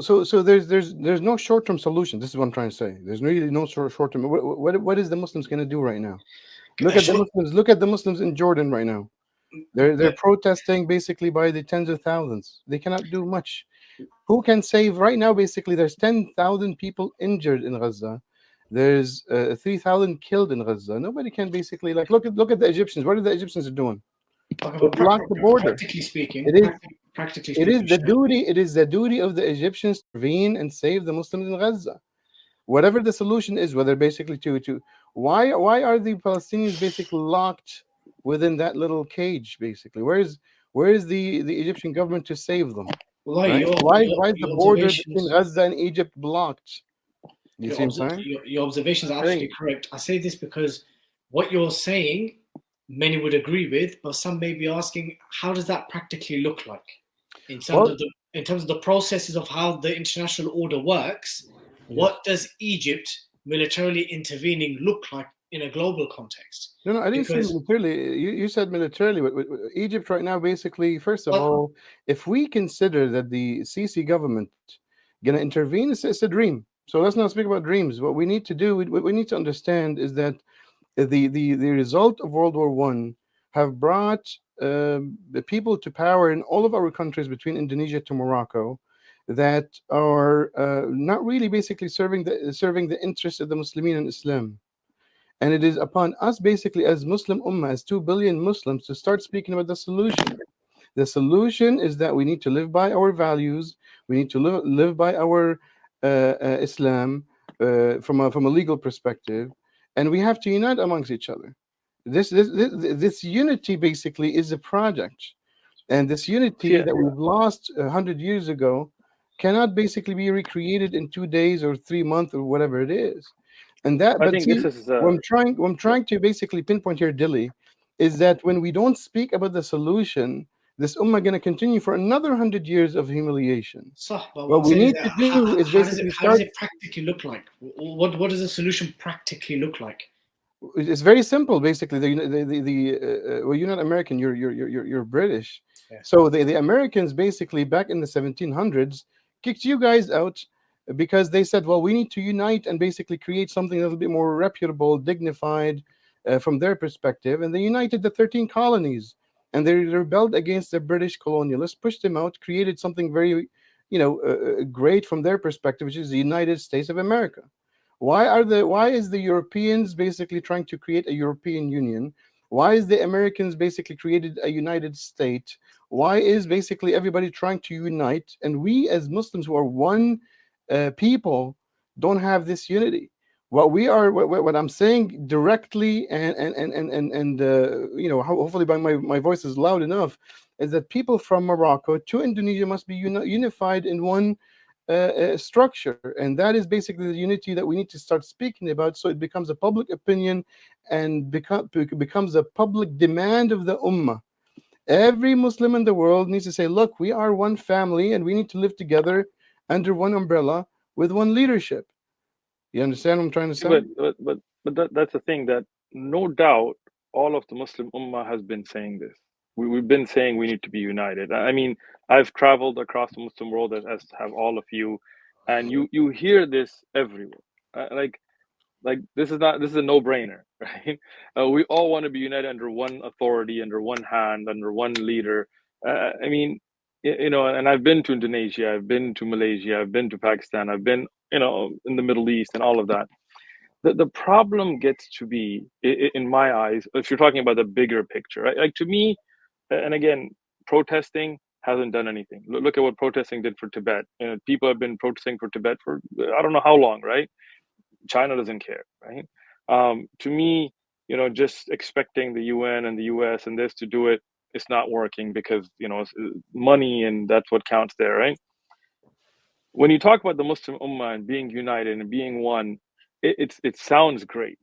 So there's no short-term solution. This is what I'm trying to say. There's really no short-term. What is the Muslims going to do right now? Look at the Sure, Muslims. Look at the Muslims in Jordan right now. They're but protesting basically by the tens of thousands. They cannot do much. Who can save right now? Basically, there's 10,000 people injured in Gaza. There's 3,000 killed in Gaza. Nobody can basically like look at the Egyptians. What are the Egyptians are doing? They blocked the border. practically speaking, It is practically it is speaking, the sure. duty. It is the duty of the Egyptians to intervene and save the Muslims in Gaza. Whatever the solution is, whether basically to why are the Palestinians basically locked within that little cage? Basically, where is the Egyptian government to save them? Wallahi, Right? Why is the your border between observations, Gaza and Egypt blocked? You see what I'm saying? your observations are I think absolutely correct. I say this because what you're saying, many would agree with, but some may be asking, how does that practically look like in terms Well, of the processes of how the international order works? yes. What does Egypt militarily intervening look like in a global context? No, I didn't say Because militarily. You said militarily. Egypt right now, basically, first of well, all, if we consider that the Sisi government gonna intervene, it's a dream. So let's not speak about dreams. What we need to do, what we need to understand is that the result of World War I have brought the people to power in all of our countries between Indonesia to Morocco that are not really basically serving the interests of the Muslimin and Islam. And it is upon us basically as Muslim ummah, as 2 billion Muslims, to start speaking about the solution. The solution is that we need to live by our values. We need to live by our Islam from a legal perspective, and we have to unite amongst each other. This unity basically is a project, and this unity see, that we've lost 100 years ago cannot basically be recreated in 2 days or 3 months or whatever it is. And that, I but think this see, is what I'm trying to basically pinpoint here, Dilly, is that when we don't speak about the solution, this ummah going to continue for another 100 years of humiliation. so, but what What I'm we saying is need that to do is basically how does start. it practically look like? What does the solution practically look like? It's very simple. Basically, well, you're not American. You're British. Yeah. So the Americans basically back in the 1700s kicked you guys out because they said, well, we need to unite and basically create something a little bit more reputable, dignified from their perspective. And they united the 13 colonies, and they rebelled against the British colonialists, pushed them out, created something very, great from their perspective, which is the United States of America. Why is the Europeans basically trying to create a European Union? Why is the Americans basically created a United State? Why is basically everybody trying to unite? And we as Muslims who are one people don't have this unity. What I'm saying directly, and hopefully by my voice is loud enough, is that people from Morocco to Indonesia must be unified in one structure, and that is basically the unity that we need to start speaking about, so it becomes a public opinion and becomes a public demand of the ummah. Every Muslim in the world needs to say, look, we are one family and we need to live together under one umbrella with one leadership. You understand what I'm trying to say? that's the thing, that no doubt all of the Muslim Ummah has been saying this. We've been saying we need to be united. I mean, I've traveled across the Muslim world, as have all of you, and you hear this everywhere. Like this is a no-brainer, right? We all want to be united under one authority, under one hand, under one leader. I mean, and I've been to Indonesia, I've been to Malaysia, I've been to Pakistan, I've been, in the Middle East and all of that. The problem gets to be, in my eyes, if you're talking about the bigger picture, right? Like, to me, and again, protesting hasn't done anything. Look at what protesting did for Tibet. People have been protesting for Tibet for I don't know how long, right? China doesn't care, right? To me, just expecting the UN and the US and this to do it, it's not working, because it's money, and that's what counts there, right? When you talk about the Muslim Ummah and being united and being one, it sounds great.